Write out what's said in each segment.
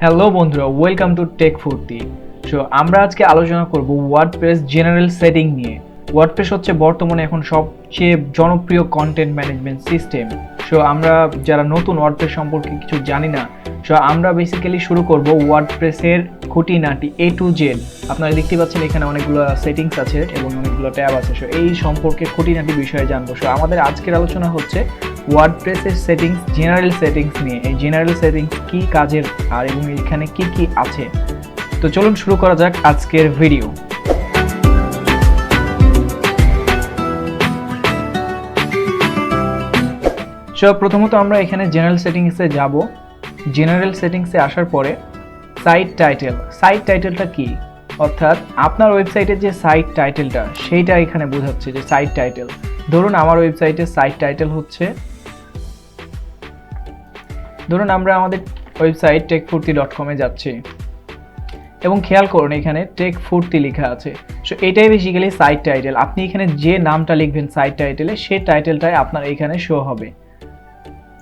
Hello বন্ধুরা, welcome to take ফুর্তি। So আমরা আজকে আলোচনা করব ওয়ার্ডপ্রেস জেনারেল সেটিং নিয়ে। ওয়ার্ডপ্রেস হচ্ছে বর্তমানে এখন সবচেয়ে জনপ্রিয় কন্টেন্ট ম্যানেজমেন্ট সিস্টেম। সো আমরা যারা নতুন ওয়ার্ডপ্রেস সম্পর্কে কিছু জানি না, সো আমরা বেসিক্যালি শুরু করব ওয়ার্ডপ্রেসের খুঁটিনাটি A to Z। আপনারা দেখতে পাচ্ছেন এখানে অনেকগুলো সেটিংস আছে এবং অনেকগুলো ট্যাব আছে। সো এই সম্পর্কে খুঁটিনাটি বিষয়ে জানবো। সো আমাদের আজকের আলোচনা হচ্ছে ওয়ার্ডপ্রেসের সেটিংস, জেনারেল সেটিংস নিয়ে। এই জেনারেল সেটিংস কি কাজের আর এবং এখানে কি কি আছে। তো চলুন শুরু করা যাক আজকের ভিডিও। সো প্রথমত আমরা এখানে জেনারেল সেটিংসে যাব। জেনারেল সেটিংসে আসার পরে সাইট টাইটেলটা কি, অর্থাৎ আপনার ওয়েবসাইটের যে সাইট টাইটেলটা সেইটা এখানে বোঝাচ্ছে যে সাইট টাইটেল। ধরুন আমার ওয়েবসাইটের সাইট টাইটেল হচ্ছে, ধরুন আমরা আমাদের ওয়েবসাইট techfoorti.com এ যাচ্ছি এবং খেয়াল করুন এখানে টেক ফুর্তি লেখা আছে। সো এটাই বেসিক্যালি সাইট টাইটেল। আপনি এখানে যে নামটা লিখবেন সাইট টাইটেলে, সেই টাইটেলটাই আপনার এখানে শো হবে।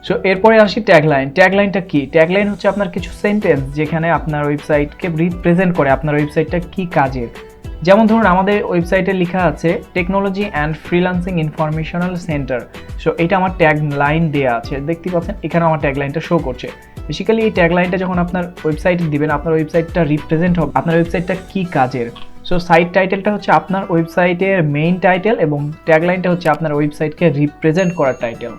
সো এরপরে আসি ট্যাগলাইন। ট্যাগলাইনটা কি? ট্যাগলাইন হচ্ছে আপনার কিছু সেন্টেন্স যেখানে আপনার ওয়েবসাইটকে রিপ্রেজেন্ট করে আপনার ওয়েবসাইটটা কি কাজের। যেমন ধরুন আমাদের ওয়েবসাইটে লেখা আছে technology and freelancing informational centre. So এটা আমার ট্যাগলাইন দেওয়া আছে, দেখতে পাচ্ছেন এখানে আমার ট্যাগলাইনটা শো করছে। বেসিক্যালি এই ট্যাগলাইনটা যখন আপনার ওয়েবসাইটে দিবেন, আপনার ওয়েবসাইটটা রিপ্রেজেন্ট হবে আপনার ওয়েবসাইটটা কি কাজের। সো সাইট টাইটেলটা হচ্ছে আপনার ওয়েবসাইটের মেইন টাইটেল এবং ট্যাগলাইনটা হচ্ছে আপনার ওয়েবসাইটকে রিপ্রেজেন্ট করার টাইটেল।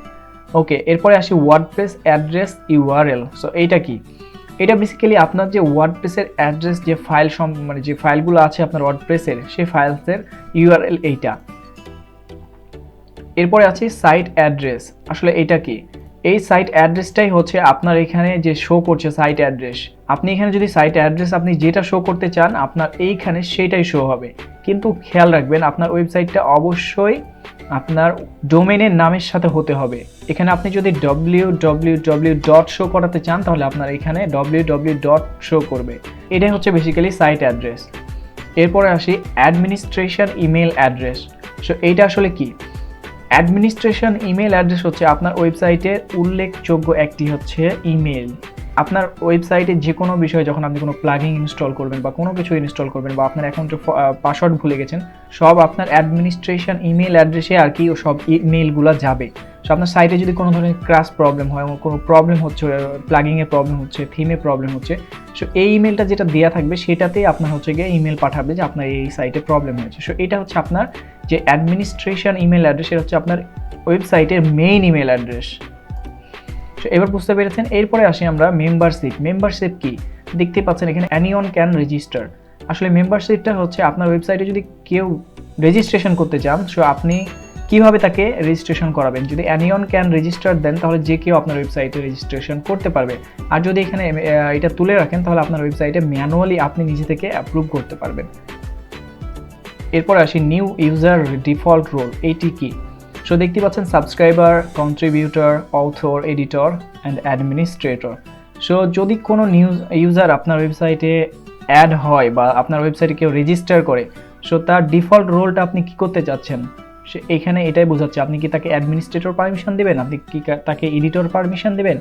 ওকে, এরপরে আসি ওয়ার্ডপ্রেস অ্যাড্রেস URL। সো এইটা কি? এটা বেসিক্যালি আপনার যে ওয়ার্ডপ্রেসের অ্যাড্রেস, যে ফাইল মানে যে ফাইলগুলো আছে আপনার ওয়ার্ডপ্রেসের, সেই ফাইলসের URL এইটা। এরপরে আছে সাইট অ্যাড্রেস। আসলে এটা কি? এই সাইট অ্যাড্রেসটাই হচ্ছে আপনার এখানে যে শো করছে সাইট অ্যাড্রেস। আপনি এখানে যদি সাইট অ্যাড্রেস আপনি যেটা শো করতে চান আপনার এইখানে সেটাই শো হবে। কিন্তু খেয়াল রাখবেন আপনার ওয়েবসাইটটা অবশ্যই আপনার ডোমেনের নামের সাথে হতে হবে। এখানে আপনি যদি www. শো করাতে চান তাহলে আপনার এখানে www. শো করবে। এটাই হচ্ছে বেসিক্যালি সাইট অ্যাড্রেস। এরপরে আসি অ্যাডমিনিস্ট্রেশন ইমেল অ্যাড্রেস। সো এইটা আসলে কি? অ্যাডমিনিস্ট্রেশন ইমেল অ্যাড্রেস হচ্ছে আপনার ওয়েবসাইটের উল্লেখযোগ্য একটি হচ্ছে ইমেল। আপনার ওয়েবসাইটে যে কোনো বিষয়ে যখন আপনি কোনো প্লাগইন ইনস্টল করবেন বা কোনো কিছু ইনস্টল করবেন বা আপনার অ্যাকাউন্টের পাসওয়ার্ড ভুলে গেছেন, সব আপনার অ্যাডমিনিস্ট্রেশন ইমেল অ্যাড্রেসে আর কি সব ইমেলগুলো যাবে। সো আপনার সাইটে যদি কোনো ধরনের ক্র্যাশ প্রবলেম হয়, কোনো প্রবলেম হচ্ছে, প্লাগিংয়ে প্রবলেম হচ্ছে, থিমে প্রবলেম হচ্ছে, সো এই ইমেলটা যেটা দেওয়া থাকবে সেটাতেই আপনার হচ্ছে গিয়ে ইমেল পাঠাবে যে আপনার এই সাইটে প্রবলেম হয়েছে। সো এটা হচ্ছে আপনার যে অ্যাডমিনিস্ট্রেশন ইমেল অ্যাড্রেস, এটা হচ্ছে আপনার ওয়েবসাইটের মেইন ইমেল অ্যাড্রেস। সো এবার বুঝতে পেরেছেন। এরপরে আসি আমরা মেম্বারশিপ কি? দেখতে পাচ্ছেন এখানে এনিওয়ান ক্যান রেজিস্টার। আসলে মেম্বারশিপটা হচ্ছে আপনার ওয়েবসাইটে যদি কেউ রেজিস্ট্রেশন করতে চান, সো আপনি কিভাবে তাকে রেজিস্ট্রেশন করাবেন। যদি এনিওয়ান ক্যান রেজিস্টার দেন তাহলে যে কেউ আপনার ওয়েবসাইটে রেজিস্ট্রেশন করতে পারবে। আর যদি এখানে এটা তুলে রাখেন তাহলে আপনার ওয়েবসাইটে ম্যানুয়ালি আপনি নিজে থেকে অ্যাপ্রুভ করতে পারবেন। এরপর আসি নিউ ইউজার ডিফল্ট রোল। এইটি কি? সো দেখতে পাচ্ছেন subscriber, contributor, author, editor and administrator. So যদি কোনো নিউ ইউজার আপনার ওয়েবসাইটে অ্যাড হয় বা আপনার ওয়েবসাইটে কেউ রেজিস্টার করে, সো তার ডিফল্ট রোলটা আপনি কি করতে চাচ্ছেন সে এখানে এটাই বোঝাচ্ছে। আপনি কি তাকে অ্যাডমিনিস্ট্রেটর পারমিশন দেবেন, আপনি কি তাকে এডিটর পারমিশন দেবেন,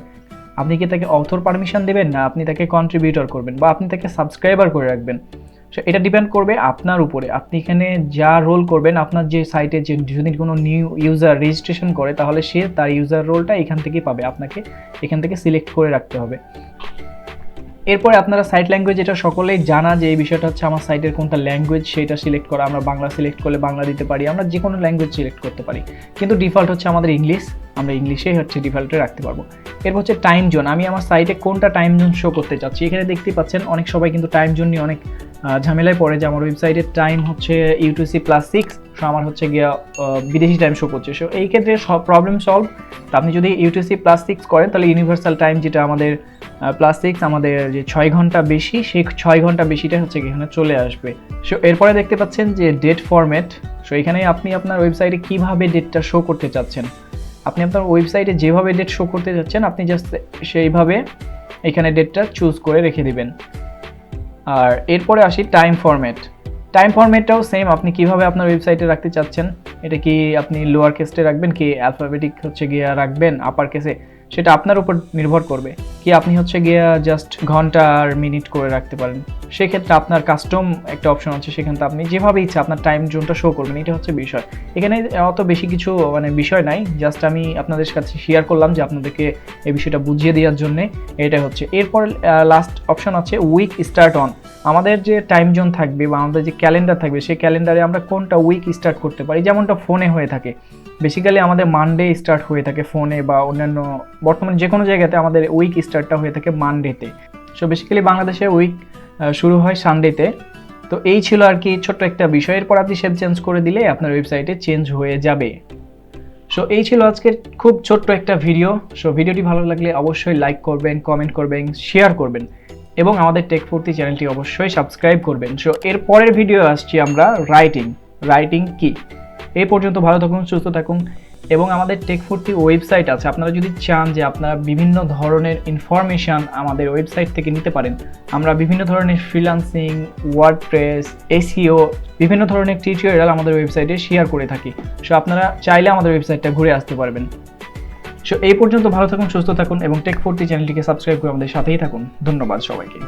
আপনি কি তাকে অথর পারমিশন দেবেন, না আপনি তাকে কন্ট্রিবিউটর করবেন বা আপনি তাকে সাবস্ক্রাইবার করে রাখবেন। সো এটা ডিপেন্ড করবে আপনার উপরে। আপনি এখানে যা রোল করবেন, আপনার যে সাইটে যে যদি কোনো নিউ ইউজার রেজিস্ট্রেশন করে তাহলে সে তার ইউজার রোলটা এখান থেকেই পাবে, আপনাকে এখান থেকে সিলেক্ট করে রাখতে হবে। এরপরে আপনারা সাইট ল্যাঙ্গুয়েজ, এটা সকলেই জানা যে এই বিষয়টা হচ্ছে আমার সাইটের কোনটা ল্যাঙ্গুয়েজ সেটা সিলেক্ট করা। আমরা বাংলা সিলেক্ট করলে বাংলা দিতে পারি, আমরা যে কোনো ল্যাঙ্গুয়েজ সিলেক্ট করতে পারি, কিন্তু ডিফল্ট হচ্ছে আমাদের ইংলিশ, আমরা ইংলিশেই হচ্ছে ডিফল্টে রাখতে পারবো। এরপর হচ্ছে টাইম জোন। আমি আমার সাইটে কোনটা টাইম জোন শো করতে চাচ্ছি। এখানে দেখতে পাচ্ছেন অনেক সবাই কিন্তু টাইম জোন নিয়ে অনেক ঝামেলায় পড়ে যে আমার ওয়েবসাইটের টাইম হচ্ছে UTC+6, সো আমার হচ্ছে গিয়া বিদেশি টাইম শো করছে। সো এই ক্ষেত্রে সব প্রবলেম সলভ। তো আপনি যদি UTC+6 করেন তাহলে ইউনিভার্সাল টাইম যেটা আমাদের +6, আমাদের যে 6 ঘন্টা বেশি, সেই 6 ঘন্টা বেশিটা হচ্ছে এখানে চলে আসবে। সো এরপরে দেখতে পাচ্ছেন যে ডেট ফরম্যাট। সো এখানে আপনি আপনার ওয়েবসাইটে কীভাবে ডেটটা শো করতে চাচ্ছেন, আপনি আপনার ওয়েবসাইটে যেভাবে ডেট শো করতে যাচ্ছেন আপনি জাস্ট সেইভাবে এখানে ডেটটা চুজ করে রেখে দিবেন। আর এরপরে আসি টাইম ফরম্যাটটাও সেম। আপনি কিভাবে আপনার ওয়েবসাইটে রাখতে চাচ্ছেন, এটা কি আপনি লোয়ার কেসে রাখবেন, কি অ্যালফাবেটিক হচ্ছে গিয়ে রাখবেন, আপার কেসে, সেটা আপনার উপর নির্ভর করবে। কি আপনি হচ্ছে গিয়ে জাস্ট ঘন্টা আর মিনিট করে রাখতে পারেন, সেক্ষেত্রে আপনার কাস্টম একটা অপশন আছে, সেখানে আপনি যেভাবে ইচ্ছা আপনার টাইম জোনটা শো করবেন, এটা হচ্ছে বিষয়। এখানে অত বেশি কিছু বিষয় নাই, জাস্ট আমি আপনাদের কাছে শেয়ার করলাম যে আপনাদেরকে এই বিষয়টা বুঝিয়ে দেওয়ার জন্য। এটা হচ্ছে এরপর লাস্ট অপশন আছে উইক স্টার্ট অন। আমাদের যে টাইম জোন থাকবে বা আমাদের যে ক্যালেন্ডার থাকবে, সেই ক্যালেন্ডারে আমরা কোনটা উইক স্টার্ট করতে পারি, যেমনটা ফোনে হয়ে থাকে। বেসিক্যালি আমাদের মানডে স্টার্ট হয়ে থাকে ফোনে বা অন্যান্য বর্তমানে যে কোনো জায়গাতে আমাদের উইক স্টার্টটা হয়ে থাকে মানডেতে। সো বেসিক্যালি বাংলাদেশে উইক শুরু হয় সানডেতে। তো এই ছিল আর কি ছোট্ট একটা বিষয়। এরপর আপনি শেপ চেঞ্জ করে দিলে আপনার ওয়েবসাইটে চেঞ্জ হয়ে যাবে। সো এই ছিল আজকের খুব ছোট্ট একটা ভিডিও। সো ভিডিওটি ভালো লাগলে অবশ্যই লাইক করবেন, কমেন্ট করবেন, শেয়ার করবেন এবং আমাদের টেক ফুর্তি চ্যানেলটি অবশ্যই সাবস্ক্রাইব করবেন। সো এর পরের ভিডিও আসছি আমরা রাইটিং কি। এই পর্যন্ত ভালো থাকুন, সুস্থ থাকুন এবং আমাদের টেক ফুর্তি ওয়েবসাইট আছে, আপনারা যদি চান যে আপনারা বিভিন্ন ধরনের ইনফরমেশান আমাদের ওয়েবসাইট থেকে নিতে পারেন। আমরা বিভিন্ন ধরনের ফ্রিল্যান্সিং, ওয়ার্ডপ্রেস, এসইও বিভিন্ন ধরনের টিউটোরিয়াল আমাদের ওয়েবসাইটে শেয়ার করে থাকি। সো আপনারা চাইলে আমাদের ওয়েবসাইটটা ঘুরে আসতে পারবেন। সো এই পর্যন্ত ভালো থাকুন, সুস্থ থাকুন এবং টেক ফুর্তি চ্যানেলটিকে সাবস্ক্রাইব করে আমাদের সাথেই থাকুন। ধন্যবাদ সবাইকে।